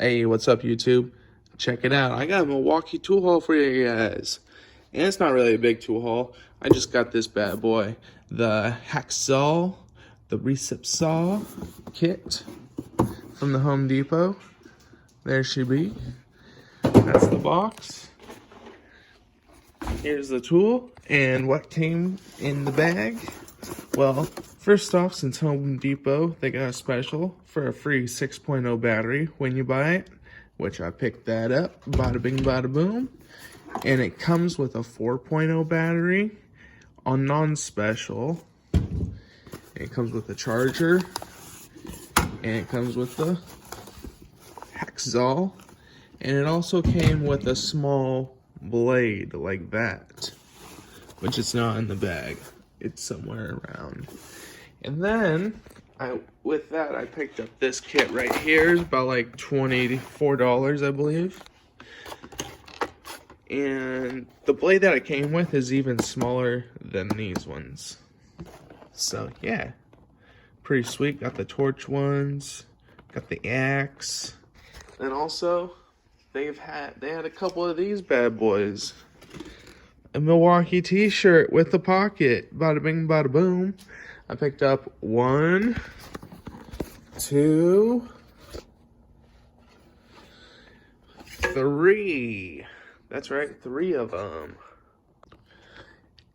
Hey, what's up, YouTube? Check it out. I got a Milwaukee tool haul for you guys. And it's not really a big tool haul. I just got this bad boy. The hacksaw, the recip saw kit from the Home Depot. There she be. That's the box. Here's the tool and what came in the bag. Well, first off, since Home Depot, they got a special for a free 6.0 battery when you buy it, which I picked that up, bada bing, bada boom. And it comes with a 4.0 battery on non-special. It comes with a charger, and it comes with the hacksaw, and it also came with a small blade like that, which is not in the bag. It's somewhere around. And then with that I picked up this kit right here. It's about like $24, I believe. And the blade that it came with is even smaller than these ones. So yeah, pretty sweet. Got the torch ones, got the axe, and also they had a couple of these bad boys. A Milwaukee Tshirt with the pocket. Bada bing, bada boom. I picked up 1, 2, 3. That's right, 3 of them.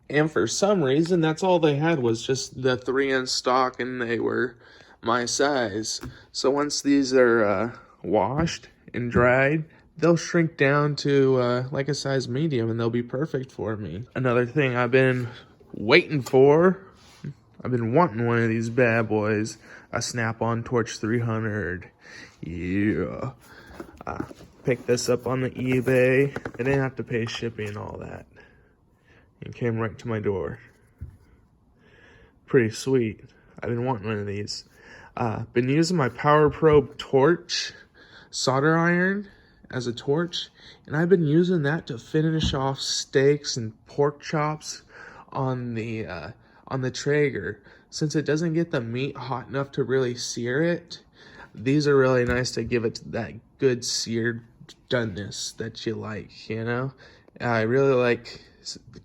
And for some reason, that's all they had was just the 3 in stock, and they were my size. So once these are washed and dried, they'll shrink down to like a size medium, and they'll be perfect for me. Another thing I've been waiting for, I've been wanting one of these bad boys, a SnapOn Torch 300. Yeah. Picked this up on the eBay. I didn't have to pay shipping and all that. It came right to my door. Pretty sweet. I've been wanting one of these. Been using my Power Probe torch solder iron as a torch, and I've been using that to finish off steaks and pork chops on the Traeger. Since it doesn't get the meat hot enough to really sear it, these are really nice to give it that good seared doneness that you like, you know? I really like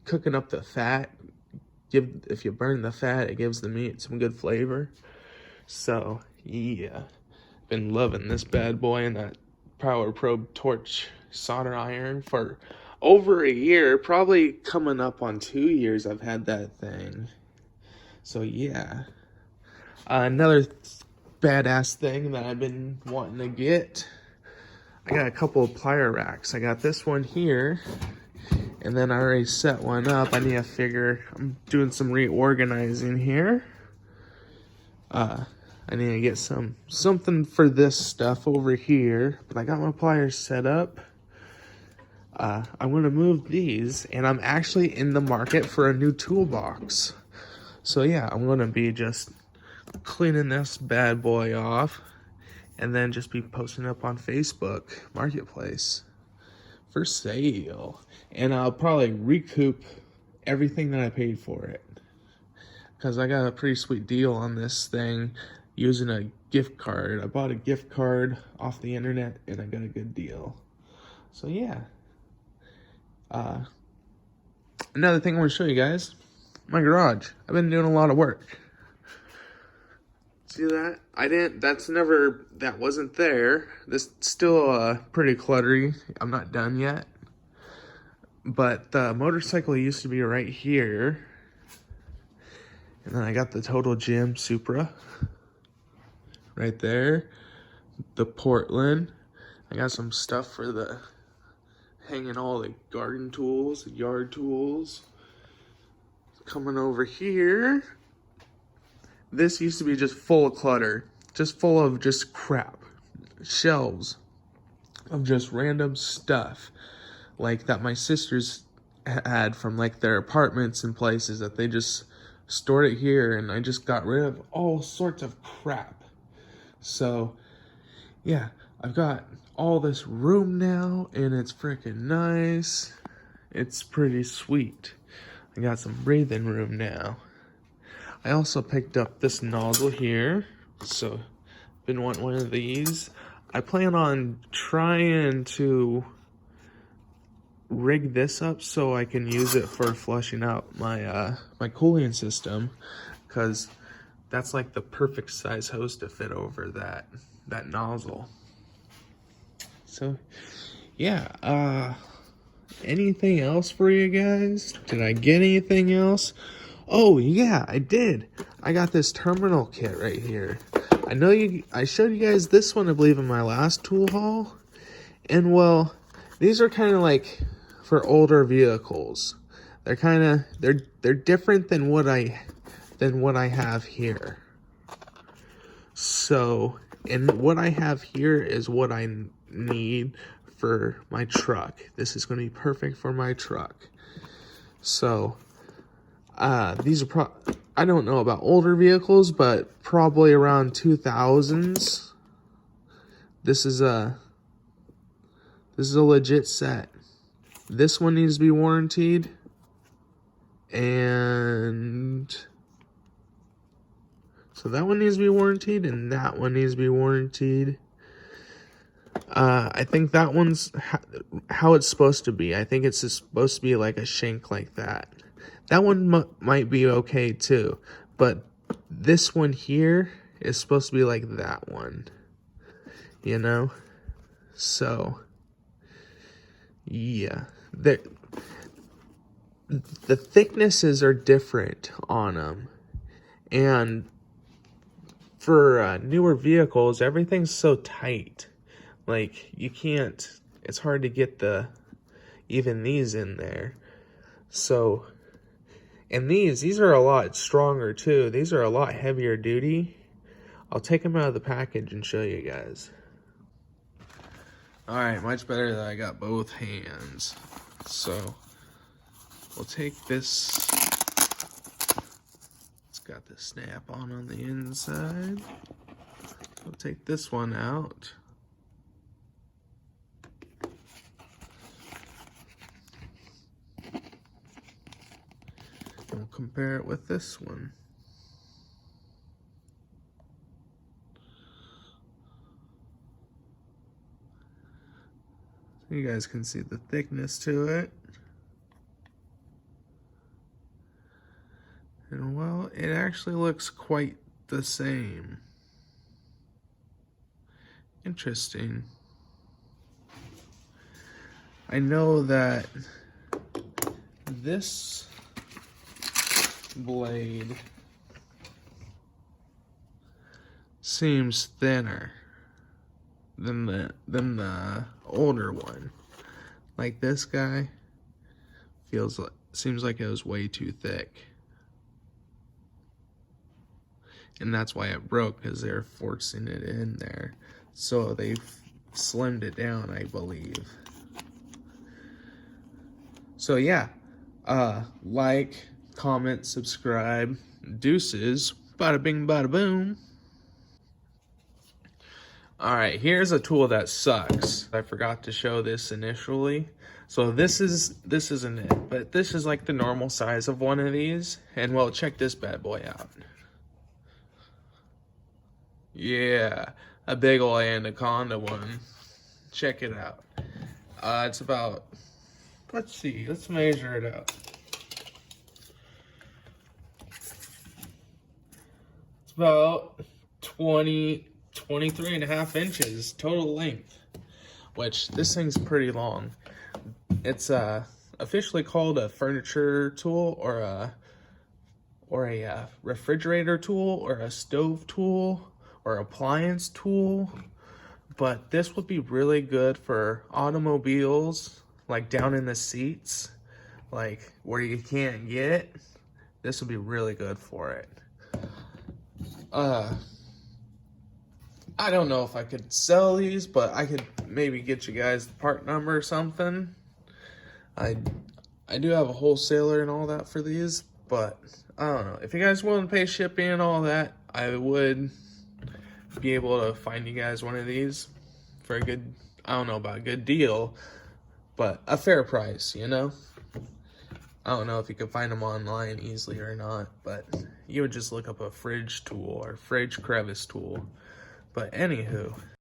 cooking up the fat. If you burn the fat, it gives the meat some good flavor. So yeah, been loving this bad boy and that Power Probe torch solder iron for over a year, probably coming up on 2 years I've had that thing. So yeah, another badass thing that I've been wanting to get, I got a couple of plier racks. I got this one here, and then I already set one up. I need to figure, I'm doing some reorganizing here. I need to get something for this stuff over here, but I got my pliers set up. I'm gonna move these, and I'm actually in the market for a new toolbox. So yeah, I'm gonna be just cleaning this bad boy off, and then just be posting up on Facebook Marketplace for sale. And I'll probably recoup everything that I paid for it, because I got a pretty sweet deal on this thing using a gift card. I bought a gift card off the internet, and I got a good deal. So yeah. Another thing I want to show you guys, my garage. I've been doing a lot of work. See that? That wasn't there. This still pretty cluttery. I'm not done yet. But the motorcycle used to be right here. And then I got the Total Gym Supra right there. The Portland. I got some stuff for the hanging all the garden tools, yard tools. Coming over here. This used to be just full of clutter, just full of just crap. Shelves of just random stuff like that my sisters had from like their apartments and places that they just stored it here, and I just got rid of all sorts of crap. So yeah, I've got all this room now, and it's freaking nice. It's pretty sweet. I got some breathing room now. I also picked up this nozzle here, so been wanting one of these. I plan on trying to rig this up so I can use it for flushing out my my cooling system, because that's like the perfect size hose to fit over that nozzle. So yeah, anything else for you guys? Did I get anything else? Oh yeah, I did. I got this terminal kit right here. I showed you guys this one, I believe, in my last tool haul. And well, these are kind of like for older vehicles. They're kind of they're different than what I have here. So, and what I have here is what I need for my truck. This is going to be perfect for my truck. So, these are I don't know about older vehicles, but probably around 2000s. This is a legit set. This one needs to be warranted, and so that one needs to be warranted, and that one needs to be warranted. I think that one's how it's supposed to be. I think it's just supposed to be like a shank like that. That one might be okay too, but this one here is supposed to be like that one, you know? So, yeah. The thicknesses are different on them. And for newer vehicles, everything's so tight. Like, you can't, it's hard to get even these in there. So, and these are a lot stronger too. These are a lot heavier duty. I'll take them out of the package and show you guys. All right, much better that I got both hands. So we'll take this. It's got the snap-on on the inside. We'll take this one out. We'll compare it with this one. So you guys can see the thickness to it. And well, it actually looks quite the same. Interesting. I know that this blade seems thinner than the older one. Like this guy seems like it was way too thick. And that's why it broke, because they're forcing it in there. So they slimmed it down, I believe. So yeah, like, comment, subscribe, deuces, bada bing, bada boom. All right, here's a tool that sucks. I forgot to show this initially. So this isn't it, but this is like the normal size of one of these. And well, check this bad boy out. Yeah, a big ol' anaconda one. Check it out. It's about, let's see, let's measure it out. It's about 23 and a half inches total length, which this thing's pretty long. It's officially called a furniture tool, or a refrigerator tool, or a stove tool, or appliance tool. But this would be really good for automobiles, like down in the seats, like where you can't get. This would be really good for it. I don't know if I could sell these, but I could maybe get you guys the part number or something. I do have a wholesaler and all that for these, but I don't know. If you guys want to pay shipping and all that, I would be able to find you guys one of these for a good, I don't know about a good deal, but a fair price, you know? I don't know if you could find them online easily or not, but you would just look up a fridge tool or fridge crevice tool. But anywho,